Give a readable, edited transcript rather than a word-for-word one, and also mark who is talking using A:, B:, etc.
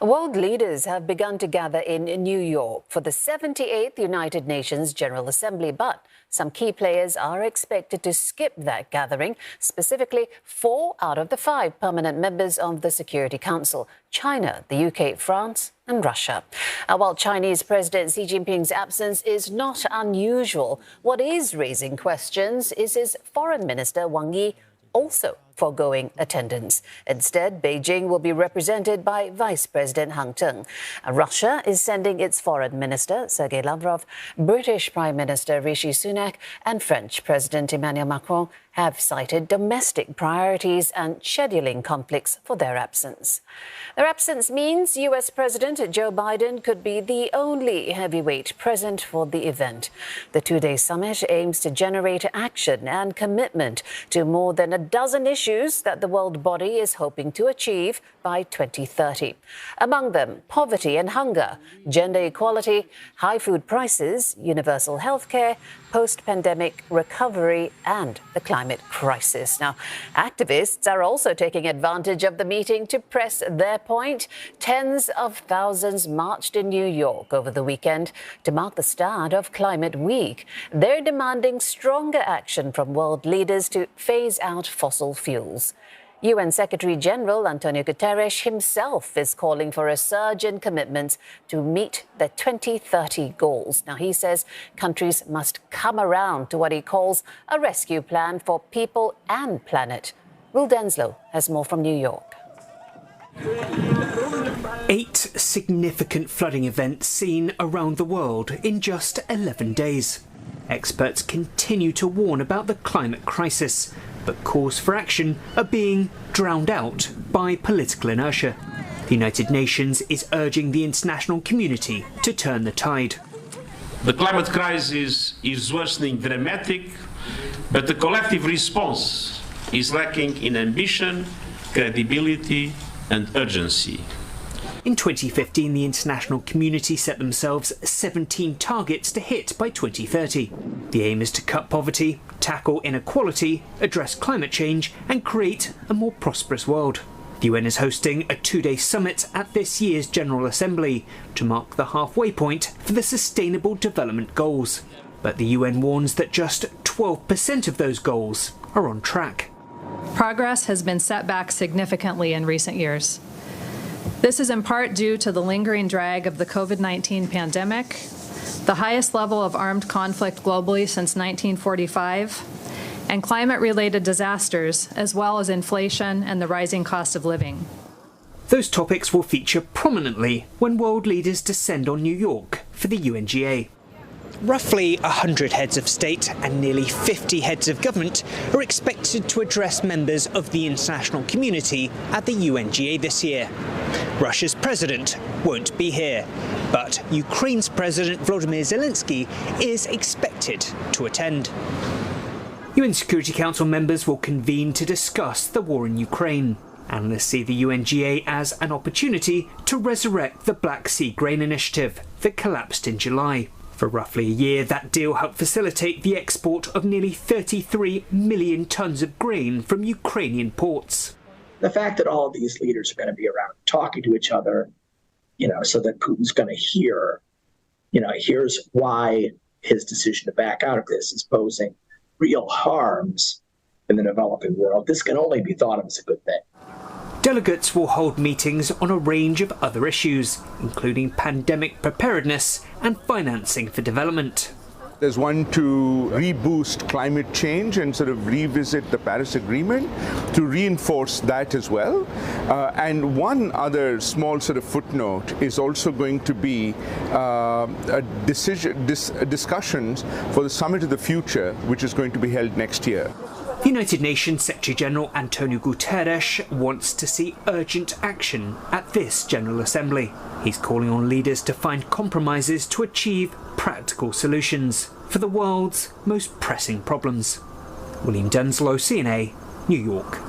A: World leaders have begun to gather in New York for the 78th United Nations General Assembly, but some key players are expected to skip that gathering, specifically 4 out of the 5 permanent members of the Security Council: China, the UK, France and Russia. While Chinese President Xi Jinping's absence is not unusual, what is raising questions is his Foreign Minister Wang Yi also foregoing attendance. Instead, Beijing will be represented by Vice President Han Zheng. Russia is sending its Foreign Minister, Sergei Lavrov. British Prime Minister Rishi Sunak and French President Emmanuel Macron have cited domestic priorities and scheduling conflicts for their absence. Their absence means US President Joe Biden could be the only heavyweight present for the event. The 2-day summit aims to generate action and commitment to more than a dozen issues that the world body is hoping to achieve by 2030. Among them, poverty and hunger, gender equality, high food prices, universal health care, post-pandemic recovery and the climate crisis. Now, activists are also taking advantage of the meeting to press their point. Tens of thousands marched in New York over the weekend to mark the start of Climate Week. They're demanding stronger action from world leaders to phase out fossil fuels. UN Secretary-General Antonio Guterres himself is calling for a surge in commitments to meet the 2030 goals. Now, he says countries must come around to what he calls a rescue plan for people and planet. Will Denselow has more from New York.
B: 8 significant flooding events seen around the world in just 11 days. Experts continue to warn about the climate crisis, but calls for action are being drowned out by political inertia. The United Nations is urging the international community to turn the tide.
C: The climate crisis is worsening dramatically, but the collective response is lacking in ambition, credibility and urgency.
B: In 2015, the international community set themselves 17 targets to hit by 2030. The aim is to cut poverty, tackle inequality, address climate change and create a more prosperous world. The UN is hosting a 2-day summit at this year's General Assembly to mark the halfway point for the Sustainable Development Goals. But the UN warns that just 12% of those goals are on track.
D: Progress has been set back significantly in recent years. This is in part due to the lingering drag of the COVID-19 pandemic, the highest level of armed conflict globally since 1945, and climate-related disasters, as well as inflation and the rising cost of living.
B: Those topics will feature prominently when world leaders descend on New York for the UNGA. Roughly 100 heads of state and nearly 50 heads of government are expected to address members of the international community at the UNGA this year. Russia's president won't be here, but Ukraine's President Volodymyr Zelensky is expected to attend. UN Security Council members will convene to discuss the war in Ukraine. Analysts see the UNGA as an opportunity to resurrect the Black Sea Grain Initiative that collapsed in July. For roughly a year, that deal helped facilitate the export of nearly 33 million tons of grain from Ukrainian ports.
E: The fact that all of these leaders are going to be around talking to each other, so that Putin's going to hear, here's why his decision to back out of this is posing real harms in the developing world. This can only be thought of as a good thing.
B: Delegates will hold meetings on a range of other issues, including pandemic preparedness and financing for development.
F: There's one to reboost climate change and sort of revisit the Paris Agreement to reinforce that as well. And one other small sort of footnote is also going to be discussions for the Summit of the Future, which is going to be held next year.
B: The United Nations Secretary-General Antonio Guterres wants to see urgent action at this General Assembly. He's calling on leaders to find compromises to achieve practical solutions for the world's most pressing problems. William Denselow, CNA, New York.